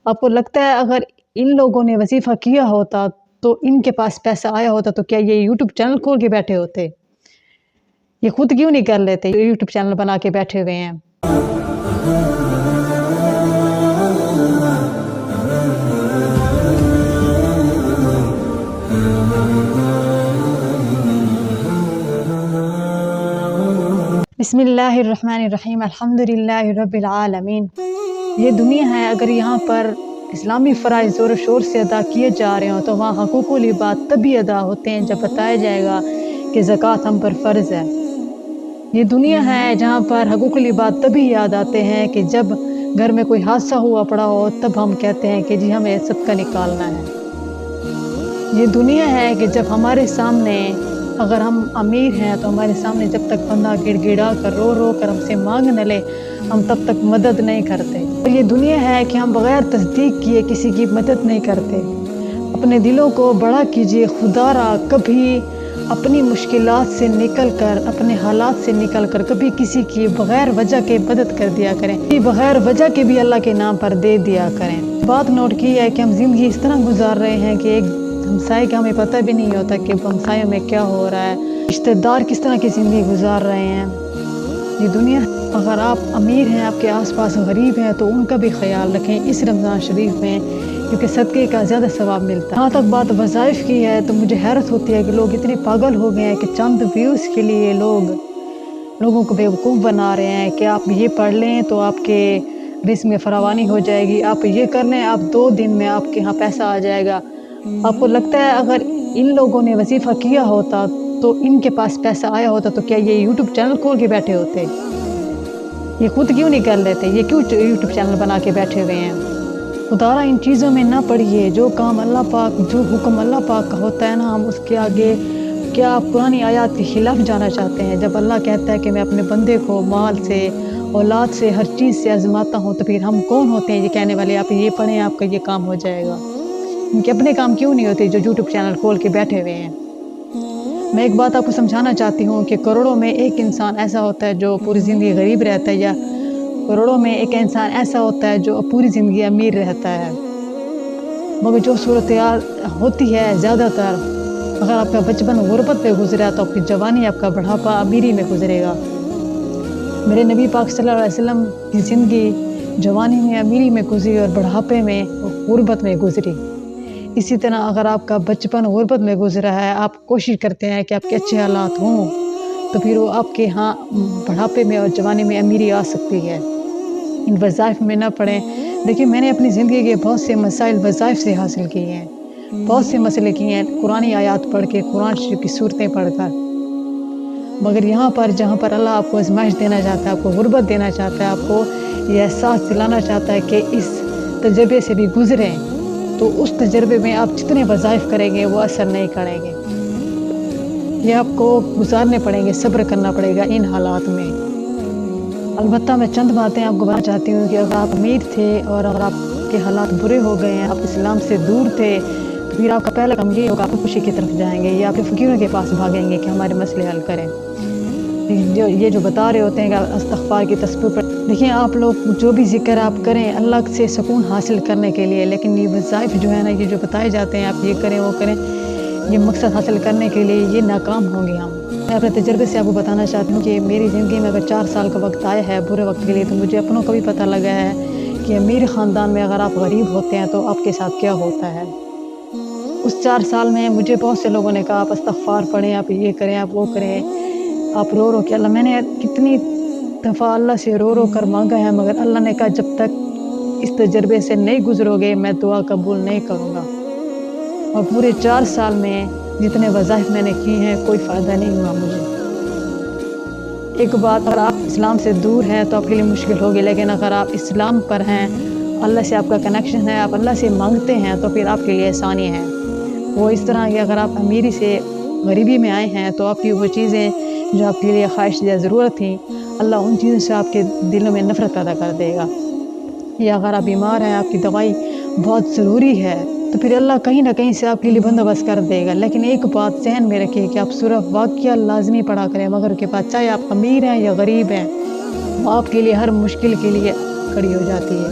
आपको लगता है अगर इन लोगों ने वजीफा किया होता तो इनके पास पैसा आया होता तो क्या ये यूट्यूब चैनल खोल के बैठे होते? ये खुद क्यों नहीं कर लेते? यूट्यूब चैनल बना के बैठे हुए हैं। बिस्मिल्लाहिर्रहमानिर्रहीम अल्हम्दुलिल्लाहि रब्बिल आलमीन। ये दुनिया है, अगर यहाँ पर इस्लामी फ़राइज़ ज़ोर शोर से अदा किए जा रहे हों तो वहाँ हकूक़ुल इबाद तभी अदा होते हैं जब बताया जाएगा कि ज़कात हम पर फ़र्ज़ है। ये दुनिया है जहाँ पर हकूक़ुल इबाद तभी याद आते हैं कि जब घर में कोई हादसा हुआ पड़ा हो, तब हम कहते हैं कि जी हमें सदका निकालना है। ये दुनिया है कि जब हमारे सामने, अगर हम अमीर हैं तो हमारे सामने जब तक बंदा गिड़गिड़ा कर रो कर हमसे मांग न ले, हम तब तक मदद नहीं करते। और ये दुनिया है कि हम बग़ैर तस्दीक किए किसी की मदद नहीं करते। अपने दिलों को बड़ा कीजिए, खुदारा कभी अपनी मुश्किलात से निकल कर, अपने हालात से निकल कर कभी किसी की बग़ैर वजह के मदद कर दिया करें, बग़ैर वजह के भी अल्लाह के नाम पर दे दिया करें। बात नोट की है कि हम ज़िंदगी इस तरह गुजार रहे हैं कि एक हमसाए का हमें पता भी नहीं होता कि हमसायों में क्या हो रहा है, रिश्तेदार किस तरह की ज़िंदगी गुजार रहे हैं। ये दुनिया, अगर आप अमीर हैं, आपके आसपास गरीब हैं तो उनका भी ख्याल रखें इस रमज़ान शरीफ में, क्योंकि सदक़े का ज़्यादा सवाब मिलता है। जहाँ तक बात वज़ाइफ़ की है तो मुझे हैरत होती है कि लोग इतने पागल हो गए हैं कि चंद व्यूज़ के लिए लोगों को बेवकूफ़ बना रहे हैं कि आप ये पढ़ लें तो आपके रिज़्क़ में फरावानी हो जाएगी, आप ये कर लें, आप 2 दिन में आपके यहाँ पैसा आ जाएगा। आपको लगता है अगर इन लोगों ने वजीफ़ा किया होता तो इनके पास पैसा आया होता तो क्या ये यूट्यूब चैनल खोल के बैठे होते? ये खुद क्यों नहीं कर लेते? ये क्यों यूट्यूब चैनल बना के बैठे हुए हैं? खुदारा इन चीज़ों में ना पड़िए। जो काम अल्लाह पाक, जो हुक्म अल्लाह पाक का होता है ना, हम उसके आगे क्या आप पुरानी आयत के खिलाफ जाना चाहते हैं? जब अल्लाह कहता है कि मैं अपने बंदे को माल से, औलाद से, हर चीज़ से आजमाता हूँ, तो फिर हम कौन होते हैं ये कहने वाले आप ये पढ़ें आपका ये काम हो जाएगा? इनके अपने काम क्यों नहीं होते जो यूट्यूब चैनल खोल के बैठे हुए हैं? मैं एक बात आपको समझाना चाहती हूँ कि करोड़ों में एक इंसान ऐसा होता है जो पूरी ज़िंदगी गरीब रहता है, या करोड़ों में एक इंसान ऐसा होता है जो पूरी ज़िंदगी अमीर रहता है। मगर जो सूरत-ए-हाल होती है ज़्यादातर, अगर आपका बचपन गुर्बत में गुजरा तो आपकी जवानी, आपका बुढ़ापा अमीरी में गुजरेगा। मेरे नबी पाक सल्लल्लाहु अलैहि वसल्लम की ज़िंदगी जवानी में अमीरी में गुजरी और बुढ़ापे में गुर्बत में गुजरी। इसी तरह अगर आपका बचपन गुर्बत में गुजरा है, आप कोशिश करते हैं कि आपके अच्छे हालात हों, तो फिर वो आपके यहाँ बुढ़ापे में और जवानी में अमीरी आ सकती है। इन वज़ाइफ़ में ना पड़ें। देखिए, मैंने अपनी ज़िंदगी के बहुत से मसाइल वज़ाइफ़ से हासिल किए हैं, बहुत से मसले किए हैं कुरानी आयात पढ़ के, कुरान शरीफ की सूरतें पढ़ कर। मगर यहाँ पर जहाँ पर अल्लाह आपको आज़माइश देना चाहता है, आपको गुर्बत देना चाहता है, आपको ये एहसास दिलाना चाहता है कि इस तजर्बे से भी गुज़रें, तो उस तजर्बे में आप जितने वज़ाइफ़ करेंगे वो असर नहीं करेंगे। ये आपको गुज़ारने पड़ेंगे, सब्र करना पड़ेगा इन हालात में। अलबत्ता मैं चंद बातें आपको बताना चाहती हूँ कि अगर आप अमीर थे और अगर आपके हालात बुरे हो गए हैं, आप इस्लाम से दूर थे, तो फिर आपका पहला काम ये होगा, आप खुशी की तरफ जाएंगे या आपके फ़कीरों के पास भागेंगे कि हमारे मसले हल करें। जो बता रहे होते हैं कि इस्तिग़फ़ार की तस्बीह पर, देखिए आप लोग जो भी ज़िक्र आप करें अल्लाह से सुकून हासिल करने के लिए, लेकिन ये वज़ाइफ़ जो है ना, ये जो बताए जाते हैं आप ये करें वो करें, ये मकसद हासिल करने के लिए ये नाकाम होंगे हम। मैं अपने तजर्बे से आपको बताना चाहती हूँ कि मेरी ज़िंदगी में अगर 4 साल का वक्त आया है बुरे वक्त के लिए, तो मुझे अपनों का भी पता लगा है कि अमीर ख़ानदान में अगर आप गरीब होते हैं तो आपके साथ क्या होता है। उस 4 साल में मुझे बहुत से लोगों ने कहा आप इस्तिग़फ़ार पढ़ें, आप ये करें, आप वो करें, आप रो के अल्लाह, मैंने कितनी दफ़ा अल्लाह से रो कर मांगा है, मगर अल्लाह ने कहा जब तक इस तजर्बे से नहीं गुजरोगे मैं दुआ कबूल नहीं करूँगा। और पूरे 4 साल में जितने वज़ाइफ़ मैंने किए हैं कोई फ़ायदा नहीं हुआ मुझे। एक बात, अगर आप इस्लाम से दूर हैं तो आपके लिए मुश्किल होगी, लेकिन अगर आप इस्लाम पर हैं, अल्लाह से आपका कनेक्शन है, आप अल्लाह से मांगते हैं, तो फिर आपके लिए आसानी है। वो इस तरह कि अगर आप अमीरी से गरीबी में आए हैं तो आपकी वो चीज़ें जो आपके लिए ख्वाहिश या ज़रूरत थी, अल्लाह उन चीज़ों से आपके दिलों में नफ़रत पैदा कर देगा। या अगर आप बीमार हैं, आपकी दवाई बहुत ज़रूरी है, तो फिर अल्लाह कहीं ना कहीं से आपके लिए बंदोबस्त कर देगा। लेकिन एक बात ज़हन में रखिए कि आप सूरह वाक़िया लाज़मी पढ़ा करें, मगर के बाद चाहे आप अमीर हैं या गरीब हैं, वो आपके लिए हर मुश्किल के लिए खड़ी हो जाती है।